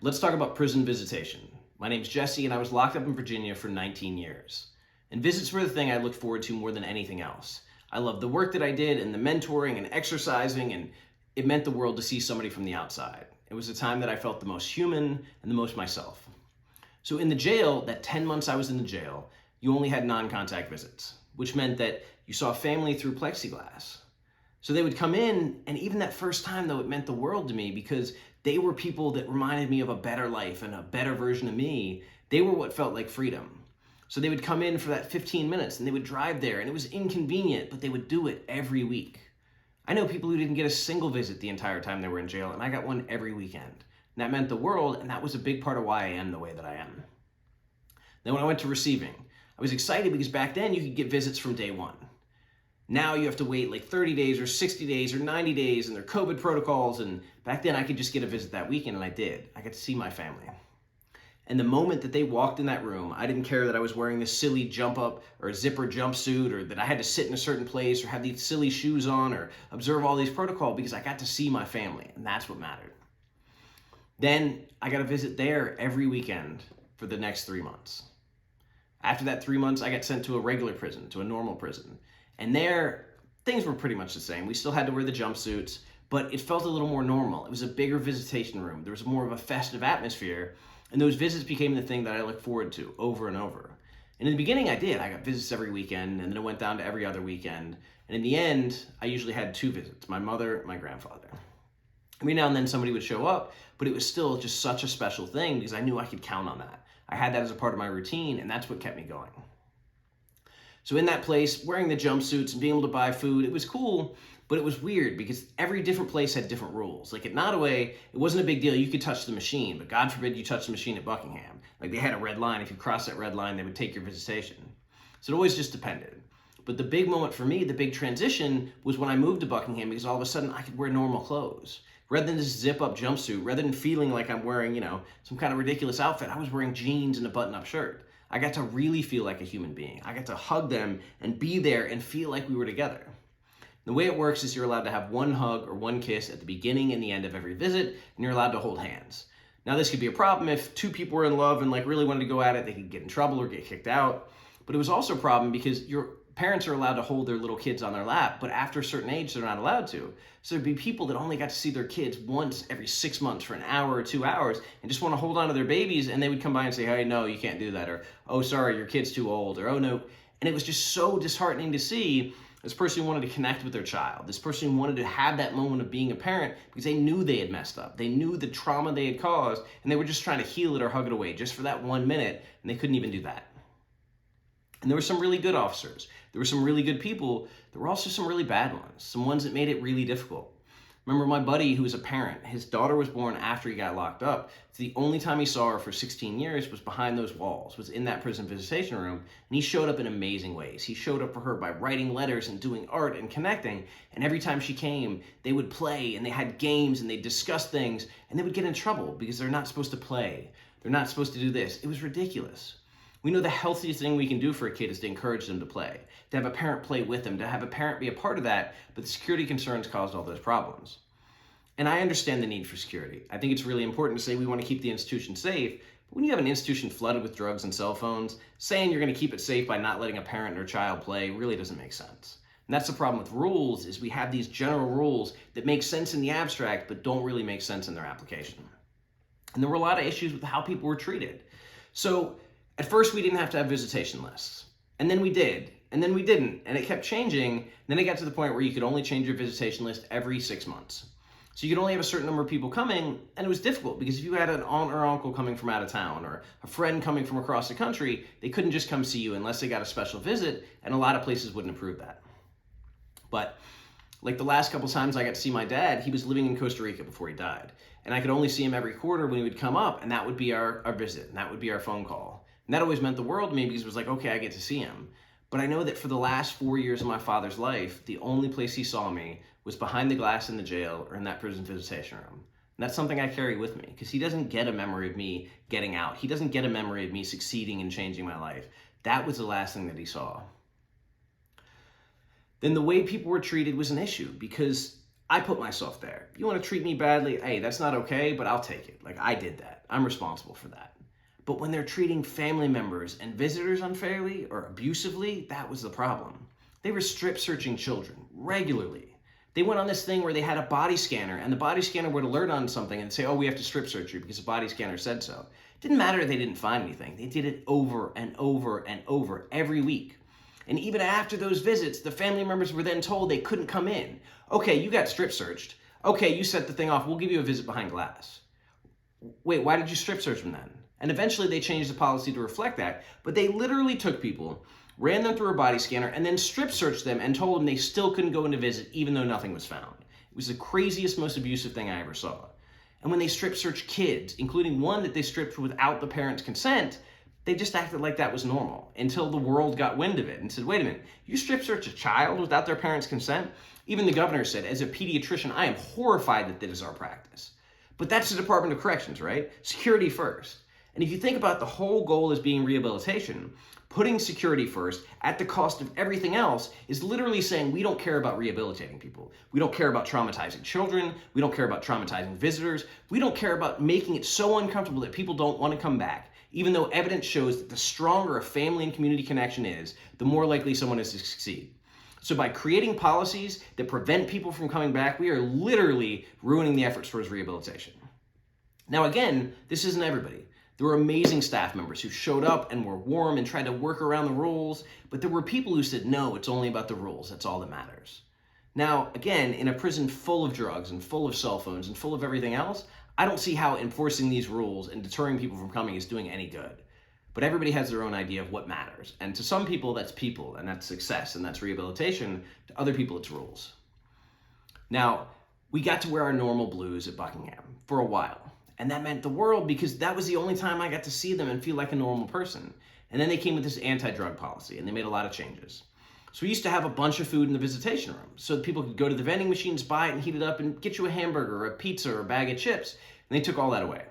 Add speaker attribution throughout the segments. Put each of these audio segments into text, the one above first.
Speaker 1: Let's talk about prison visitation. My name's Jesse, and I was locked up in Virginia for 19 years. And visits were the thing I looked forward to more than anything else. I loved the work that I did and the mentoring and exercising, and it meant the world to see somebody from the outside. It was a time that I felt the most human and the most myself. So in the jail, that 10 months I was in the jail, you only had non-contact visits, which meant that you saw family through plexiglass. So they would come in, and even that first time though, it meant the world to me because they were people that reminded me of a better life and a better version of me. They were what felt like freedom. So they would come in for that 15 minutes and they would drive there, and it was inconvenient, but they would do it every week. I know people who didn't get a single visit the entire time they were in jail, and I got one every weekend. And that meant the world, and that was a big part of why I am the way that I am. Then when I went to receiving, I was excited because back then you could get visits from day one. Now you have to wait like 30 days or 60 days or 90 days, and there are COVID protocols, and back then I could just get a visit that weekend, and I did. I got to see my family. And the moment that they walked in that room, I didn't care that I was wearing this silly jump up or a zipper jumpsuit, or that I had to sit in a certain place or have these silly shoes on or observe all these protocols, because I got to see my family, and that's what mattered. Then I got a visit there every weekend for the next 3 months. After that 3 months, I got sent to a regular prison, to a normal prison. And there, things were pretty much the same. We still had to wear the jumpsuits, but it felt a little more normal. It was a bigger visitation room. There was more of a festive atmosphere, and those visits became the thing that I looked forward to over and over. And in the beginning, I did. I got visits every weekend, and then it went down to every other weekend. And in the end, I usually had 2 visits, my mother and my grandfather. Every now and then somebody would show up, but it was still just such a special thing because I knew I could count on that. I had that as a part of my routine, and that's what kept me going. So in that place, wearing the jumpsuits and being able to buy food, it was cool, but it was weird because every different place had different rules. Like at Nottoway, it wasn't a big deal. You could touch the machine, but God forbid you touch the machine at Buckingham. Like they had a red line. If you crossed that red line, they would take your visitation. So it always just depended. But the big moment for me, the big transition, was when I moved to Buckingham, because all of a sudden I could wear normal clothes. Rather than this zip-up jumpsuit, rather than feeling like I'm wearing, some kind of ridiculous outfit, I was wearing jeans and a button-up shirt. I got to really feel like a human being. I got to hug them and be there and feel like we were together. The way it works is you're allowed to have one hug or one kiss at the beginning and the end of every visit, and you're allowed to hold hands. Now this could be a problem if 2 people were in love and really wanted to go at it. They could get in trouble or get kicked out. But it was also a problem because your parents are allowed to hold their little kids on their lap, but after a certain age, they're not allowed to. So there'd be people that only got to see their kids once every 6 months for an hour or 2 hours and just want to hold on to their babies, and they would come by and say, hey, no, you can't do that, or, oh, sorry, your kid's too old, or, oh, no. And it was just so disheartening to see this person who wanted to connect with their child, this person who wanted to have that moment of being a parent because they knew they had messed up. They knew the trauma they had caused, and they were just trying to heal it or hug it away just for that 1 minute, and they couldn't even do that. And there were some really good officers. There were some really good people. There were also some really bad ones, some ones that made it really difficult. Remember my buddy who was a parent, his daughter was born after he got locked up. So the only time he saw her for 16 years was behind those walls, was in that prison visitation room, and he showed up in amazing ways. He showed up for her by writing letters and doing art and connecting, and every time she came, they would play, and they had games, and they discussed things, and they would get in trouble because they're not supposed to play. They're not supposed to do this. It was ridiculous. We know the healthiest thing we can do for a kid is to encourage them to play, to have a parent play with them, to have a parent be a part of that, but the security concerns caused all those problems. And I understand the need for security. I think it's really important to say we want to keep the institution safe, but when you have an institution flooded with drugs and cell phones, saying you're going to keep it safe by not letting a parent or child play really doesn't make sense. And that's the problem with rules, is we have these general rules that make sense in the abstract, but don't really make sense in their application. And there were a lot of issues with how people were treated. So at first, we didn't have to have visitation lists. And then we did. And then we didn't. And it kept changing. And then it got to the point where you could only change your visitation list every 6 months. So you could only have a certain number of people coming. And it was difficult because if you had an aunt or uncle coming from out of town or a friend coming from across the country, they couldn't just come see you unless they got a special visit. And a lot of places wouldn't approve that. But like the last couple times I got to see my dad, he was living in Costa Rica before he died. And I could only see him every quarter when he would come up. And that would be our visit. And that would be our phone call. And that always meant the world to me because it was like, okay, I get to see him. But I know that for the last 4 years of my father's life, the only place he saw me was behind the glass in the jail or in that prison visitation room. And that's something I carry with me because he doesn't get a memory of me getting out. He doesn't get a memory of me succeeding and changing my life. That was the last thing that he saw. Then the way people were treated was an issue because I put myself there. You want to treat me badly? Hey, that's not okay, but I'll take it. Like, I did that. I'm responsible for that. But when they're treating family members and visitors unfairly or abusively, that was the problem. They were strip searching children regularly. They went on this thing where they had a body scanner, and the body scanner would alert on something and say, oh, we have to strip search you because the body scanner said so. It didn't matter if they didn't find anything. They did it over and over and over every week. And even after those visits, the family members were then told they couldn't come in. Okay, you got strip searched. Okay, you set the thing off. We'll give you a visit behind glass. Wait, why did you strip search them then? And eventually they changed the policy to reflect that, but they literally took people, ran them through a body scanner, and then strip searched them and told them they still couldn't go into visit even though nothing was found. It was the craziest, most abusive thing I ever saw. And when they strip searched kids, including one that they stripped without the parents' consent, they just acted like that was normal until the world got wind of it and said, wait a minute, you strip search a child without their parents' consent? Even the governor said, as a pediatrician, I am horrified that that is our practice. But that's the Department of Corrections, right? Security first. And if you think about the whole goal as being rehabilitation, putting security first at the cost of everything else is literally saying we don't care about rehabilitating people. We don't care about traumatizing children. We don't care about traumatizing visitors. We don't care about making it so uncomfortable that people don't want to come back, even though evidence shows that the stronger a family and community connection is, the more likely someone is to succeed. So by creating policies that prevent people from coming back, we are literally ruining the efforts towards rehabilitation. Now again, this isn't everybody. There were amazing staff members who showed up and were warm and tried to work around the rules, but there were people who said, no, it's only about the rules, that's all that matters. Now, again, in a prison full of drugs and full of cell phones and full of everything else, I don't see how enforcing these rules and deterring people from coming is doing any good. But everybody has their own idea of what matters. And to some people, that's people, and that's success, and that's rehabilitation. To other people, it's rules. Now, we got to wear our normal blues at Buckingham for a while. And that meant the world because that was the only time I got to see them and feel like a normal person. And then they came with this anti-drug policy and they made a lot of changes. So we used to have a bunch of food in the visitation room so that people could go to the vending machines, buy it and heat it up and get you a hamburger or a pizza or a bag of chips. And they took all that away.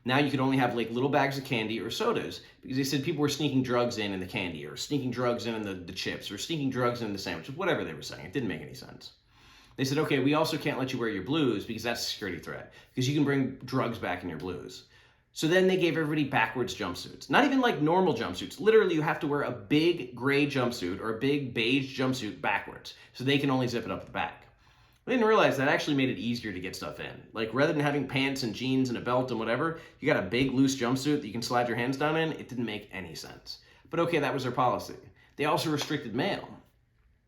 Speaker 1: Now you could only have like little bags of candy or sodas because they said people were sneaking drugs in the candy or sneaking drugs in the chips or sneaking drugs in the sandwiches, whatever they were saying. It didn't make any sense. They said, okay, we also can't let you wear your blues because that's a security threat because you can bring drugs back in your blues. So then they gave everybody backwards jumpsuits. Not even like normal jumpsuits. Literally, you have to wear a big gray jumpsuit or a big beige jumpsuit backwards so they can only zip it up the back. I didn't realize that actually made it easier to get stuff in. Like rather than having pants and jeans and a belt and whatever, you got a big loose jumpsuit that you can slide your hands down in. It didn't make any sense. But okay, that was their policy. They also restricted mail.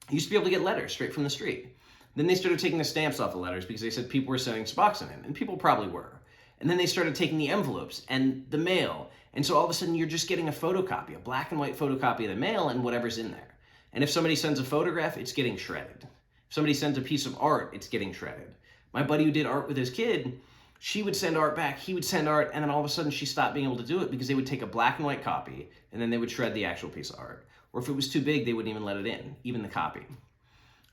Speaker 1: You used to be able to get letters straight from the street. Then they started taking the stamps off the letters because they said people were sending Suboxone in, and people probably were. And then they started taking the envelopes and the mail, and so all of a sudden you're just getting a photocopy, a black and white photocopy of the mail and whatever's in there. And if somebody sends a photograph, it's getting shredded. If somebody sends a piece of art, it's getting shredded. My buddy who did art with his kid, she would send art back, he would send art, and then all of a sudden she stopped being able to do it because they would take a black and white copy, and then they would shred the actual piece of art. Or if it was too big, they wouldn't even let it in, even the copy.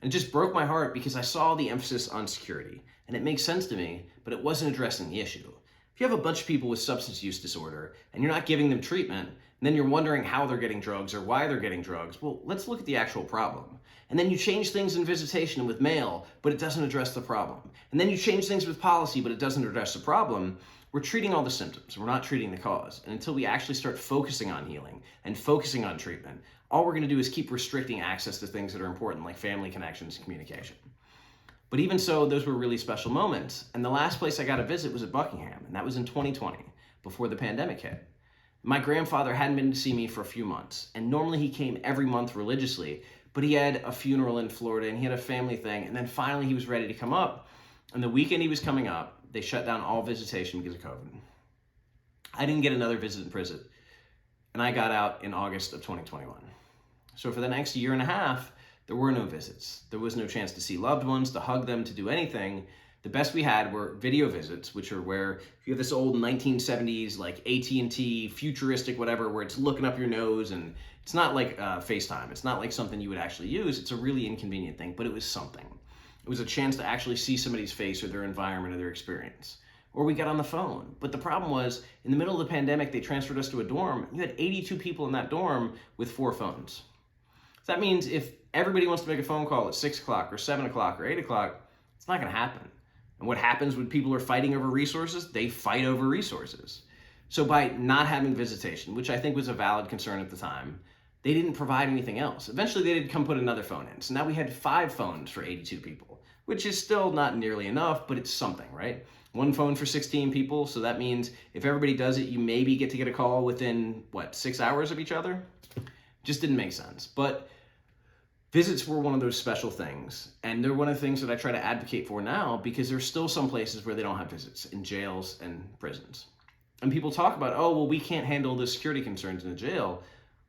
Speaker 1: And it just broke my heart because I saw the emphasis on security. And it makes sense to me, but it wasn't addressing the issue. If you have a bunch of people with substance use disorder and you're not giving them treatment, and then you're wondering how they're getting drugs or why they're getting drugs, well, let's look at the actual problem. And then you change things in visitation and with mail, but it doesn't address the problem. And then you change things with policy, but it doesn't address the problem. We're treating all the symptoms. We're not treating the cause. And until we actually start focusing on healing and focusing on treatment, all we're going to do is keep restricting access to things that are important, like family connections and communication. But even so, those were really special moments. And the last place I got to visit was at Buckingham, and that was in 2020, before the pandemic hit. My grandfather hadn't been to see me for a few months, and normally he came every month religiously, but he had a funeral in Florida, and he had a family thing, and then finally he was ready to come up. And the weekend he was coming up, they shut down all visitation because of COVID. I didn't get another visit in prison, and I got out in August of 2021. So for the next year and a half, there were no visits. There was no chance to see loved ones, to hug them, to do anything. The best we had were video visits, which are where you have this old 1970s, like AT&T, futuristic whatever, where it's looking up your nose, and it's not like FaceTime. It's not like something you would actually use. It's a really inconvenient thing, but it was something. It was a chance to actually see somebody's face or their environment or their experience. Or we got on the phone. But the problem was, in the middle of the pandemic, they transferred us to a dorm. You had 82 people in that dorm with 4 phones. So that means if everybody wants to make a phone call at 6 o'clock or 7 o'clock or 8 o'clock, It's not going to happen. And what happens when people are fighting over resources? They fight over resources. So by not having visitation, which I think was a valid concern at the time, they didn't provide anything else. Eventually they did come put another phone in. So now we had 5 phones for 82 people, which is still not nearly enough, but it's something, right? 1 phone for 16 people. So that means if everybody does it, you maybe get to get a call within, 6 hours of each other? Just didn't make sense. But visits were one of those special things, and they're one of the things that I try to advocate for now, because there's still some places where they don't have visits, in jails and prisons. And people talk about, oh, well, we can't handle the security concerns in the jail.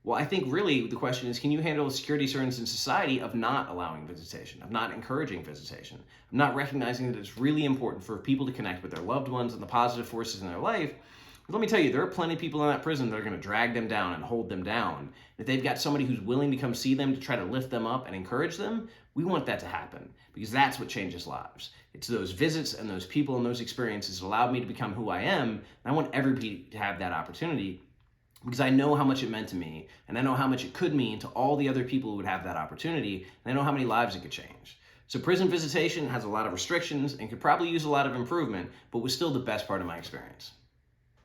Speaker 1: Well, I think really the question is, can you handle the security concerns in society of not allowing visitation, of not encouraging visitation, of not recognizing that it's really important for people to connect with their loved ones and the positive forces in their life? Let me tell you, there are plenty of people in that prison that are going to drag them down and hold them down. If they've got somebody who's willing to come see them to try to lift them up and encourage them, we want that to happen, because that's what changes lives. It's those visits and those people and those experiences that allowed me to become who I am. And I want everybody to have that opportunity, because I know how much it meant to me, and I know how much it could mean to all the other people who would have that opportunity, and I know how many lives it could change. So prison visitation has a lot of restrictions and could probably use a lot of improvement, but was still the best part of my experience.